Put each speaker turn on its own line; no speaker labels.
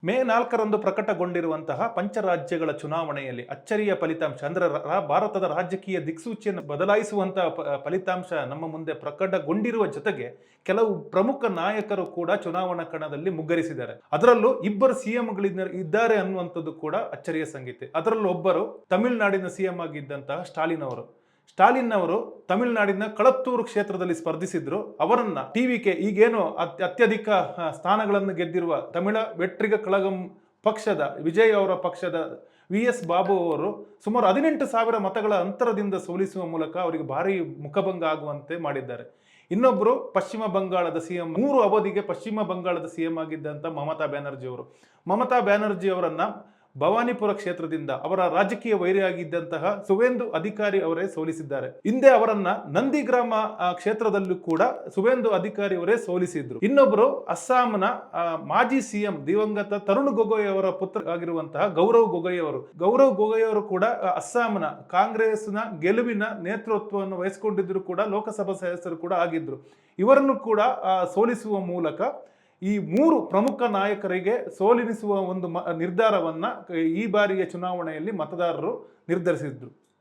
ಮೇ 4ರಂದು ಪ್ರಕಟಗೊಂಡಿರುವಂತಹ ಪಂಚರಾಜ್ಯಗಳ ಚುನಾವಣೆಯಲ್ಲಿ ಅಚ್ಚರಿಯ ಫಲಿತಾಂಶ ಅಂದ್ರೆ ಭಾರತದ ರಾಜಕೀಯ ದಿಕ್ಸೂಚಿಯನ್ನು ಬದಲಾಯಿಸುವಂತಹ ಫಲಿತಾಂಶ ನಮ್ಮ ಮುಂದೆ ಪ್ರಕಟಗೊಂಡಿರುವ ಜೊತೆಗೆ ಕೆಲವು ಪ್ರಮುಖ ನಾಯಕರು ಕೂಡ ಚುನಾವಣಾ ಕಣದಲ್ಲಿ ಮುಗ್ಗರಿಸಿದ್ದಾರೆ. ಅದರಲ್ಲೂ ಇಬ್ಬರು ಸಿಎಂಗಳು ಇದ್ದಾರೆ ಅನ್ನುವಂಥದ್ದು ಕೂಡ ಅಚ್ಚರಿಯ ಸಂಗತಿ. ಅದರಲ್ಲೂ ಒಬ್ಬರು ತಮಿಳುನಾಡಿನ ಸಿಎಂ ಆಗಿದ್ದಂತಹ ಸ್ಟಾಲಿನ್ ಅವರು ತಮಿಳುನಾಡಿನ ಕಳತ್ತೂರು ಕ್ಷೇತ್ರದಲ್ಲಿ ಸ್ಪರ್ಧಿಸಿದ್ರು. ಅವರನ್ನ ಟಿವಿಕೆ ಈಗೇನು ಅತ್ಯಧಿಕ ಸ್ಥಾನಗಳನ್ನು ಗೆದ್ದಿರುವ ತಮಿಳ ವೆಟ್ರಿಗ ಕಳಗಂ ಪಕ್ಷದ ವಿಜಯ್ ಅವರ ಪಕ್ಷದ VS ಬಾಬು ಅವರು ಸುಮಾರು 18,000 ಮತಗಳ ಅಂತರದಿಂದ ಸೋಲಿಸುವ ಮೂಲಕ ಅವರಿಗೆ ಭಾರಿ ಮುಖಭಂಗ ಆಗುವಂತೆ ಮಾಡಿದ್ದಾರೆ. ಇನ್ನೊಬ್ಬರು ಪಶ್ಚಿಮ ಬಂಗಾಳದ ಸಿಎಂ, 3 ಅವಧಿಗೆ ಪಶ್ಚಿಮ ಬಂಗಾಳದ ಸಿಎಂ ಆಗಿದ್ದಂಥ ಮಮತಾ ಬ್ಯಾನರ್ಜಿ ಅವರನ್ನ ಭವಾನಿಪುರ ಕ್ಷೇತ್ರದಿಂದ ಅವರ ರಾಜಕೀಯ ವೈರಿಯಾಗಿದ್ದಂತಹ ಸುವೇಂದು ಅಧಿಕಾರಿ ಅವರೇ ಸೋಲಿಸಿದ್ದಾರೆ. ಹಿಂದೆ ಅವರನ್ನ ನಂದಿಗ್ರಾಮ ಕ್ಷೇತ್ರದಲ್ಲೂ ಕೂಡ ಸುವೇಂದು ಅಧಿಕಾರಿ ಅವರೇ ಸೋಲಿಸಿದ್ರು. ಇನ್ನೊಬ್ಬರು ಅಸ್ಸಾಂನ ಮಾಜಿ ಸಿಎಂ ದಿವಂಗತ ತರುಣ್ ಗೊಗೊಯ್ ಅವರ ಪುತ್ರ ಆಗಿರುವಂತಹ ಗೌರವ್ ಗೊಗೊಯ್ ಅವರು ಕೂಡ ಅಸ್ಸಾಂನ ಕಾಂಗ್ರೆಸ್ನ ಗೆಲುವಿನ ನೇತೃತ್ವವನ್ನು ವಹಿಸಿಕೊಂಡಿದ್ರು ಕೂಡ ಲೋಕಸಭಾ ಸದಸ್ಯರು ಕೂಡ ಆಗಿದ್ರು. ಇವರನ್ನು ಕೂಡ ಸೋಲಿಸುವ ಮೂಲಕ ಈ 3 ಪ್ರಮುಖ ನಾಯಕರಿಗೆ ಸೋಲಿಸುವ ಒಂದು ನಿರ್ಧಾರವನ್ನ ಈ ಬಾರಿಯ ಚುನಾವಣೆಯಲ್ಲಿ ಮತದಾರರು ನಿರ್ಧರಿಸಿದ್ರು.